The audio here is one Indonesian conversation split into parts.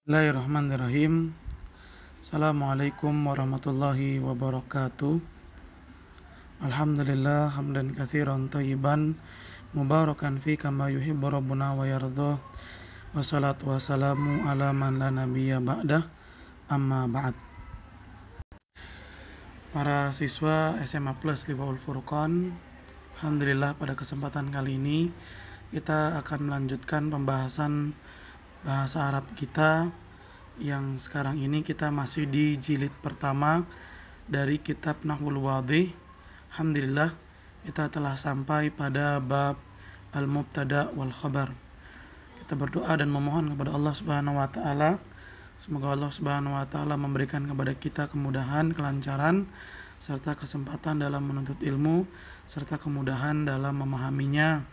Bismillahirrahmanirrahim. Assalamualaikum warahmatullahi wabarakatuh. Alhamdulillah hamdan katsiran thayyiban mubarakan fi kama yuhibbu rabbuna wa yardha. Wassalatu wassalamu ala man la nabiyya ba'dah. Amma ba'd. Para siswa SMA Plus Liwaul Furqan, alhamdulillah pada kesempatan kali ini kita akan melanjutkan pembahasan bahasa Arab kita yang sekarang ini kita masih di jilid pertama dari kitab Nahwul Wadih. Alhamdulillah kita telah sampai pada bab al-mubtada wal khabar. Kita berdoa dan memohon kepada Allah Subhanahu wa taala, semoga Allah Subhanahu wa taala memberikan kepada kita kemudahan, kelancaran serta kesempatan dalam menuntut ilmu serta kemudahan dalam memahaminya,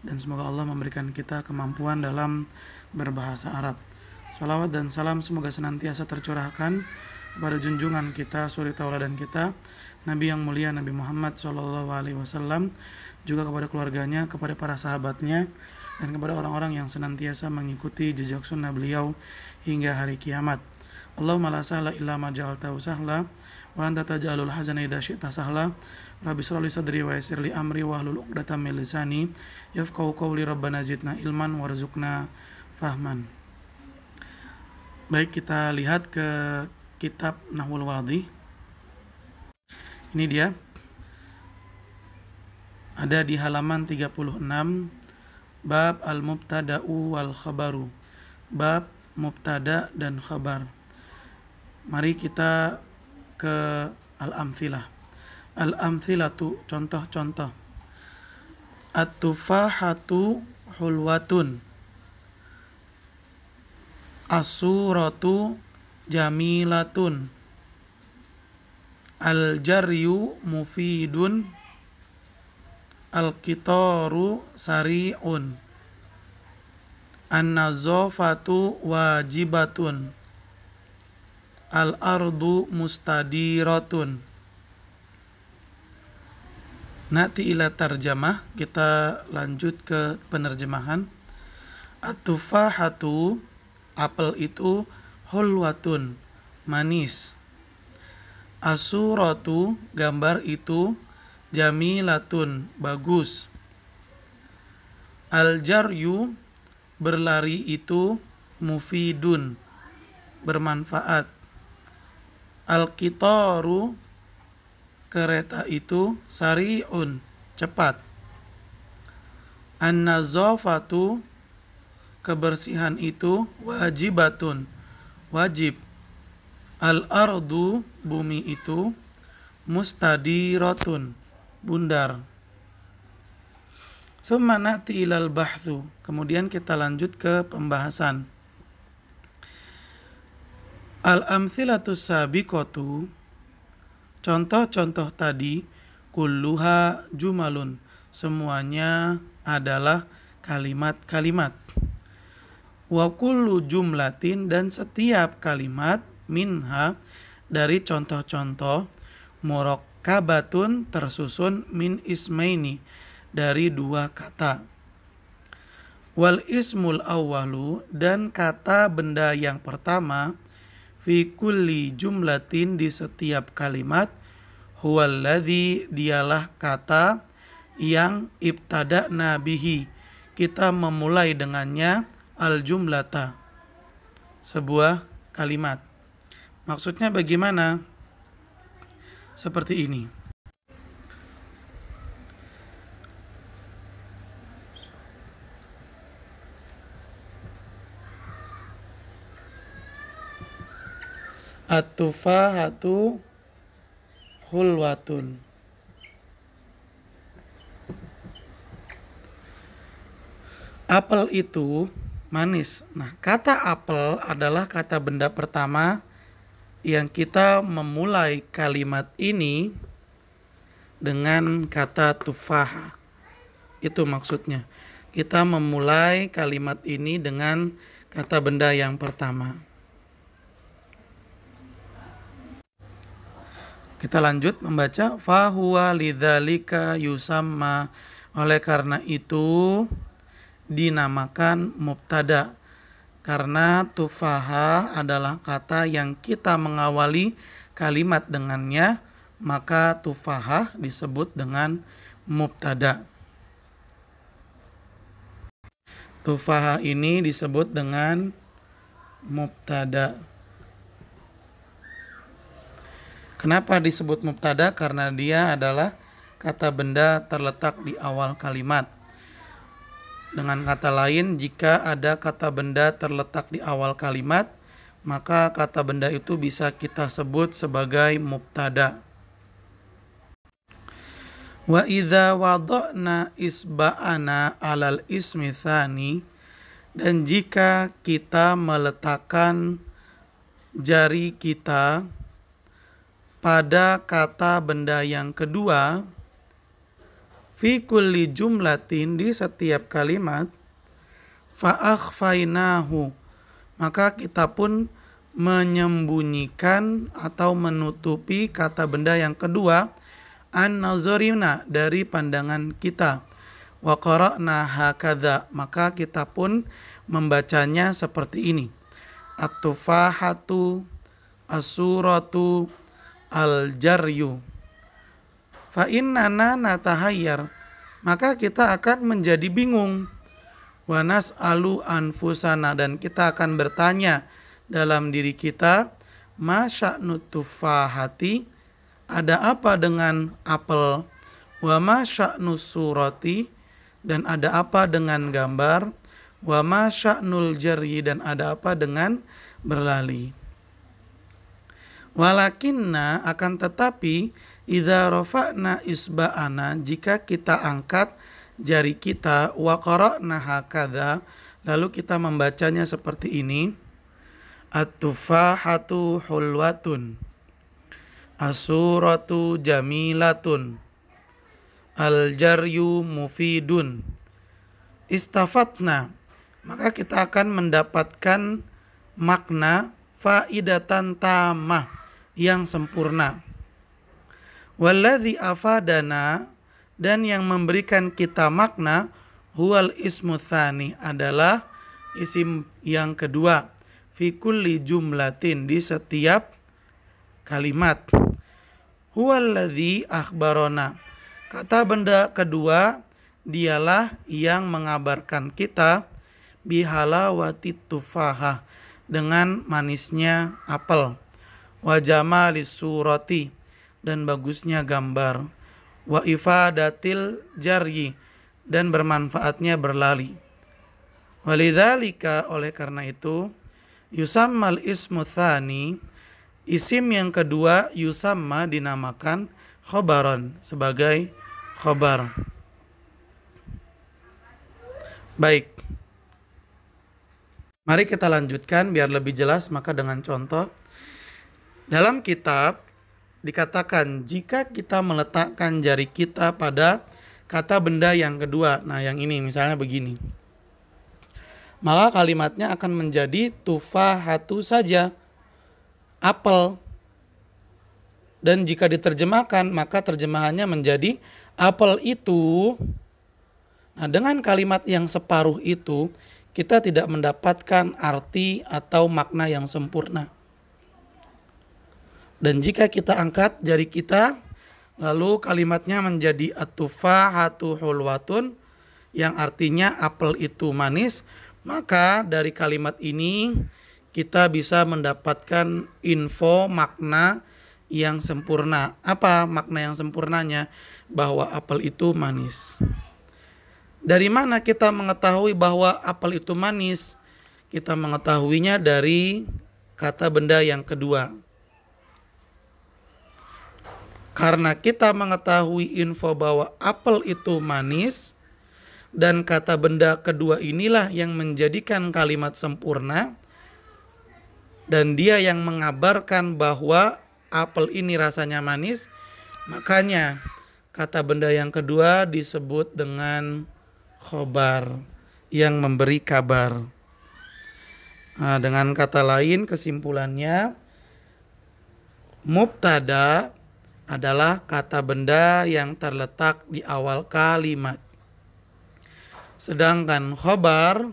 dan semoga Allah memberikan kita kemampuan dalam berbahasa Arab. Salawat dan salam semoga senantiasa tercurahkan kepada junjungan kita, suri tauladan kita, Nabi yang mulia Nabi Muhammad SAW, juga kepada keluarganya, kepada para sahabatnya, dan kepada orang-orang yang senantiasa mengikuti jejak sunnah beliau hingga hari kiamat. Allahumma la sahla illa ma ja'altahu sahla wa anta taj'alul hazana idza syi'ta sahla. Rabbi shrah li sadri wa yassir li amri wahlul 'uqdatam min lisani yafqahu qawli. Rabbana zidna ilman warzuqna fahman. Baik, kita lihat ke kitab Nahwul Wadih. Ini dia. Ada di halaman 36, bab al-mubtada'u wal khabaru. Bab mubtada dan khabar. Mari kita ke al-amthilah. Al-amthilatu, contoh-contoh. At-tufahatu hulwatun. As-suratu jamilatun. Al-jaryu mufidun. Al-qitaru sari'un. An-nazafatu wajibatun. Al-ardu mustadiratun. Nati ila tarjamah, kita lanjut ke penerjemahan. At-tufahatu, apel itu, hulwatun, manis. As-suratu, gambar itu, jamilatun, bagus. Al-jaryu, berlari itu, mufidun, bermanfaat. Al-qitaru, kereta itu, sari'un, cepat. An-nazafatu, kebersihan itu, wajibatun, wajib. Al-ardu, bumi itu, mustadiratun, bundar. Summa na'ti ilal bahthu, kemudian kita lanjut ke pembahasan. Al-amthilatus sabiqatu, contoh-contoh tadi, kulluha jumalun, semuanya adalah kalimat-kalimat. Wa kullu jumlatin, dan setiap kalimat, minha, dari contoh-contoh, murakkabatun, tersusun, min ismaini, dari dua kata. Wal ismul awwalu, dan kata benda yang pertama, fi kulli jumlatin, di setiap kalimat, huwallazi, dialah kata yang ibtada'na bihi, kita memulai dengannya, al jumlata, sebuah kalimat. Maksudnya bagaimana? Seperti ini. At-tufahatu hulwatun. Apel itu manis. Nah, kata apel adalah kata benda pertama yang kita memulai kalimat ini dengan kata tufaha. Itu maksudnya. Kita memulai kalimat ini dengan kata benda yang pertama. Kita lanjut membaca. Fahuwa lidzalika yusamma, oleh karena itu dinamakan mubtada. Karena tufaha adalah kata yang kita mengawali kalimat dengannya, maka tufaha disebut dengan mubtada. Tufaha ini disebut dengan mubtada. Kenapa disebut mubtada? Karena dia adalah kata benda terletak di awal kalimat. Dengan kata lain, jika ada kata benda terletak di awal kalimat, maka kata benda itu bisa kita sebut sebagai mubtada. Wa idza wada'na isba'ana 'alal ismi tsani, dan jika kita meletakkan jari kita pada kata benda yang kedua, fi kulli jumlatin, di setiap kalimat, fa akhfainahu, maka kita pun menyembunyikan atau menutupi kata benda yang kedua, an nazarina, dari pandangan kita, wa qara'na hakadha, maka kita pun membacanya seperti ini: at-tufahatu, as-suratu, al-jaryu. Fa innana natahayyar, maka kita akan menjadi bingung. Wa nas'alu anfusana, dan kita akan bertanya dalam diri kita, ma sya'nu tufahati, ada apa dengan apel, wa ma sya'nu surati, dan ada apa dengan gambar, wa ma sya'nul jaryi, dan ada apa dengan berlali. Walakinna, akan tetapi, idza rafa'na isba'ana, jika kita angkat jari kita, wa qara'na hakadha, lalu kita membacanya seperti ini: at-tufahatu hulwatun, as-suratu jamilatun, al-jaryu mufidun, istafatna, maka kita akan mendapatkan makna faidatan tamah, yang sempurna. Walladzi afadana, dan yang memberikan kita makna, huwal ismu tsani, adalah isim yang kedua, fi kulli jumlatin, di setiap kalimat. Huwallazi akhbarona, kata benda kedua dialah yang mengabarkan kita, bihalawati tufaha, dengan manisnya apel, wa jamalis surati, dan bagusnya gambar, wa ifadatil jaryi, dan bermanfaatnya berlali. Walidzalika, oleh karena itu, yusammal ismu tsani, isim yang kedua, yusamma, dinamakan khobaron, sebagai khobar. Baik, mari kita lanjutkan biar lebih jelas, maka dengan contoh. Dalam kitab dikatakan jika kita meletakkan jari kita pada kata benda yang kedua, nah yang ini misalnya begini, maka kalimatnya akan menjadi tufahatu saja, apel. Dan jika diterjemahkan, maka terjemahannya menjadi apel itu. Nah, dengan kalimat yang separuh itu, kita tidak mendapatkan arti atau makna yang sempurna. Dan jika kita angkat jari kita, lalu kalimatnya menjadi at-tufahatu hulwatun, yang artinya apel itu manis, maka dari kalimat ini kita bisa mendapatkan info makna yang sempurna. Apa makna yang sempurnanya? Bahwa apel itu manis. Dari mana kita mengetahui bahwa apel itu manis? Kita mengetahuinya dari kata benda yang kedua. Karena kita mengetahui info bahwa apel itu manis, dan kata benda kedua inilah yang menjadikan kalimat sempurna, dan dia yang mengabarkan bahwa apel ini rasanya manis, makanya kata benda yang kedua disebut dengan khobar, yang memberi kabar. Nah, dengan kata lain, kesimpulannya, mubtada adalah kata benda yang terletak di awal kalimat. Sedangkan khobar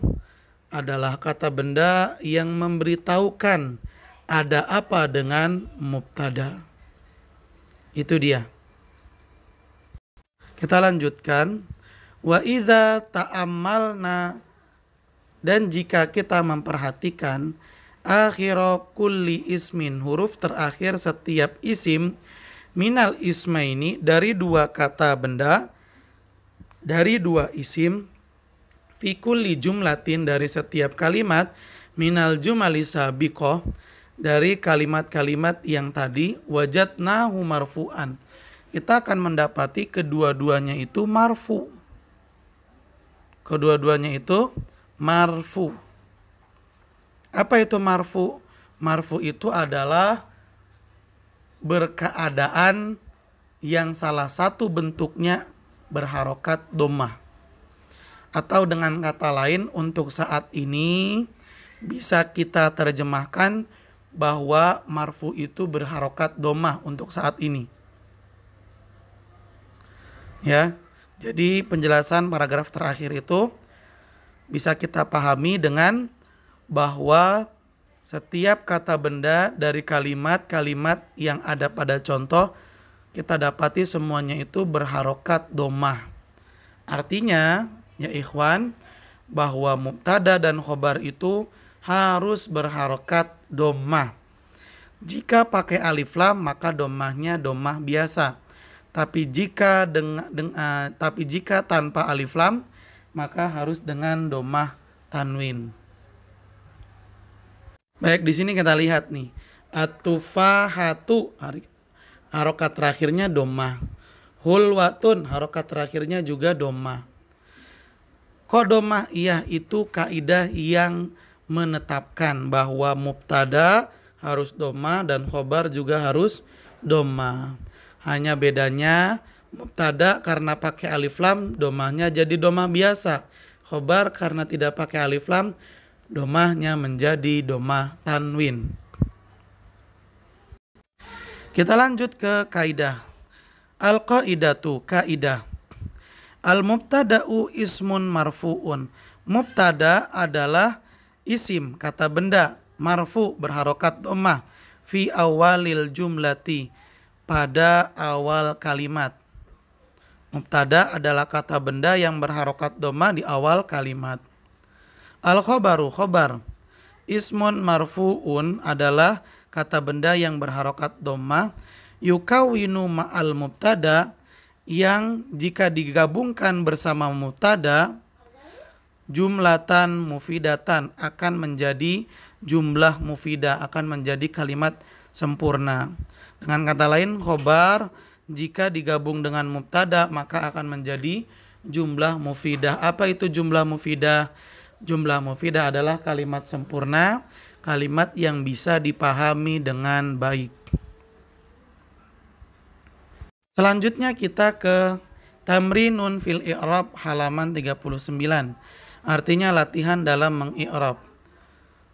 adalah kata benda yang memberitahukan ada apa dengan mubtada. Itu dia. Kita lanjutkan. Wa idza ta'ammalna, dan jika kita memperhatikan akhira kulli ismin, huruf terakhir setiap isim, minal ismaini, dari dua kata benda, dari dua isim, fi kulli jumlatin, dari setiap kalimat, minal jumali sabiqah, dari kalimat-kalimat yang tadi, wajadnahu marfu'an, kita akan mendapati kedua-duanya itu marfu. Kedua-duanya itu marfu. Apa itu marfu? Marfu itu adalah berkeadaan yang salah satu bentuknya berharokat dhammah. Atau dengan kata lain, untuk saat ini bisa kita terjemahkan bahwa marfu itu berharokat dhammah untuk saat ini. Ya. Jadi penjelasan paragraf terakhir itu bisa kita pahami dengan bahwa setiap kata benda dari kalimat-kalimat yang ada pada contoh, kita dapati semuanya itu berharokat dhammah. Artinya, ya ikhwan, bahwa mubtada dan khobar itu harus berharokat dhammah. Jika pakai alif lam maka dhammahnya dhammah biasa. Tapi jika tanpa alif lam maka harus dengan dhammah tanwin. Baik, di sini kita lihat nih. At-tufahatu, harokat terakhirnya dhammah. Hulwatun, harokat terakhirnya juga dhammah. Kok dhammah? Iya, itu kaidah yang menetapkan bahwa mubtada harus dhammah dan khobar juga harus dhammah. Hanya bedanya mubtada karena pakai alif lam dhammahnya jadi dhammah biasa. Khobar karena tidak pakai alif lam dhammahnya menjadi dhammah tanwin. Kita lanjut ke kaidah. Al-qaidatu, kaidah. Al-mubtada'u ismun marfu'un. Mubtada adalah isim, kata benda, marfu, berharokat dhammah, fi awalil jumlati, pada awal kalimat. Mubtada adalah kata benda yang berharokat dhammah di awal kalimat. Al-khobaru, khobar, ismun marfu'un adalah kata benda yang berharokat dhammah, yukawinu ma'al mubtada, yang jika digabungkan bersama mubtada, jumlatan mufidatan, akan menjadi jumlah mufidah, akan menjadi kalimat sempurna. Dengan kata lain, khobar jika digabung dengan mubtada maka akan menjadi jumlah mufidah. Apa itu jumlah mufidah? Jumlah mufidah adalah kalimat sempurna, kalimat yang bisa dipahami dengan baik. Selanjutnya kita ke tamrinun fil i'rab halaman 39. Artinya latihan dalam mengi'rab.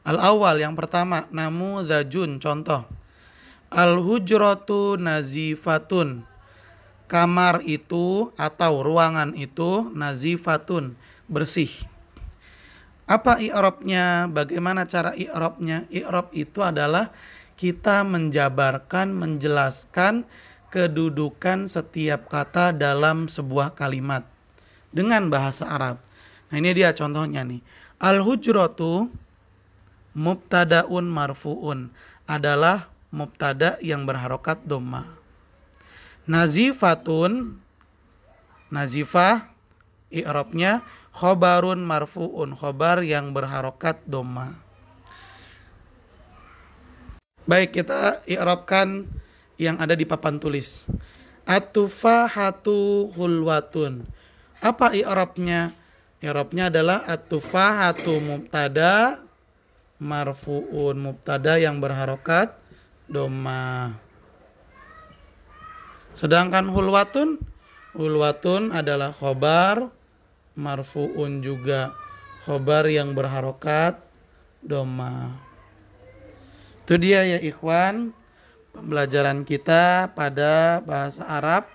Al-awwal, yang pertama, namudhajun, contoh. Al-hujratu nazifatun. Kamar itu atau ruangan itu nazifatun, bersih. Apa i'rabnya? Bagaimana cara i'rabnya? I'rab itu adalah kita menjabarkan, menjelaskan kedudukan setiap kata dalam sebuah kalimat dengan bahasa Arab. Nah, ini dia contohnya nih. Al-hujratu mubtadaun marfuun, adalah mubtada yang berharokat dhammah. Nazifatun, nazifah, i'rabnya khobarun marfuun, khobar yang berharokat dhammah. Baik, kita i'rabkan yang ada di papan tulis. At-tufahatu hulwatun. Apa i'rabnya? I'rabnya adalah at-tufahatu mubtada marfuun, mubtada yang berharokat dhammah. Sedangkan hulwatun, hulwatun adalah khobar marfuun juga, khobar yang berharokat dhammah. Itu dia ya ikhwan, pembelajaran kita pada bahasa Arab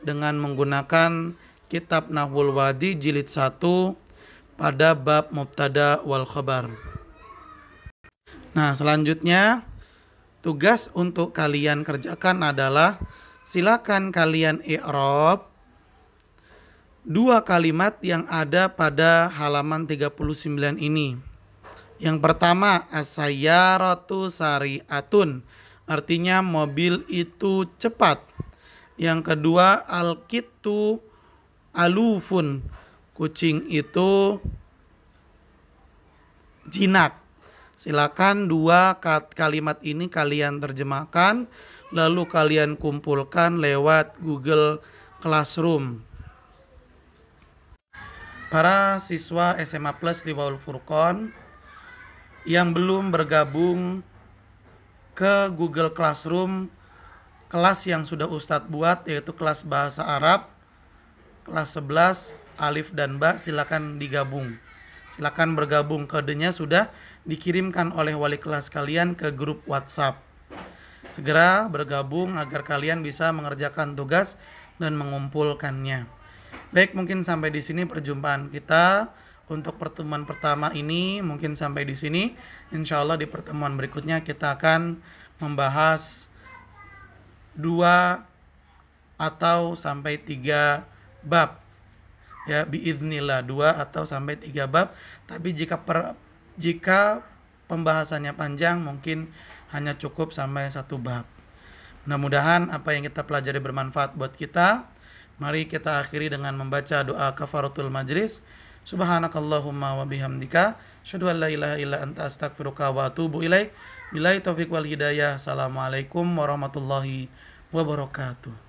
dengan menggunakan kitab Nahwul Wadi jilid 1 pada bab mubtada wal khabar. Nah, selanjutnya tugas untuk kalian kerjakan adalah silakan kalian i'rab dua kalimat yang ada pada halaman 39 ini. Yang pertama, as-sayyaratu sari'atun, artinya mobil itu cepat. Yang kedua, al-kittu alufun, kucing itu jinak. Silakan dua kalimat ini kalian terjemahkan, lalu kalian kumpulkan lewat Google Classroom. Para siswa SMA Plus Liwaul Furqon yang belum bergabung ke Google Classroom, kelas yang sudah Ustadz buat yaitu kelas bahasa Arab, kelas 11 Alif dan Ba, silakan digabung. Silakan bergabung, kodenya sudah dikirimkan oleh wali kelas kalian ke grup WhatsApp. Segera bergabung agar kalian bisa mengerjakan tugas dan mengumpulkannya. Baik, mungkin sampai di sini perjumpaan kita untuk pertemuan pertama ini. Mungkin sampai di sini. Insya Allah di pertemuan berikutnya kita akan membahas 2 atau sampai 3 bab. Ya, biiznillah 2 atau sampai 3 bab. Tapi jika pembahasannya panjang mungkin hanya cukup sampai 1 bab. Mudah-mudahan apa yang kita pelajari bermanfaat buat kita. Mari kita akhiri dengan membaca doa kafaratul majlis. Subhanakallahumma wa bihamdika asyhadu an la ilaha illa anta astaghfiruka wa atubu ilaik. Billahi taufiq wal hidayah. Assalamualaikum warahmatullahi wabarakatuh.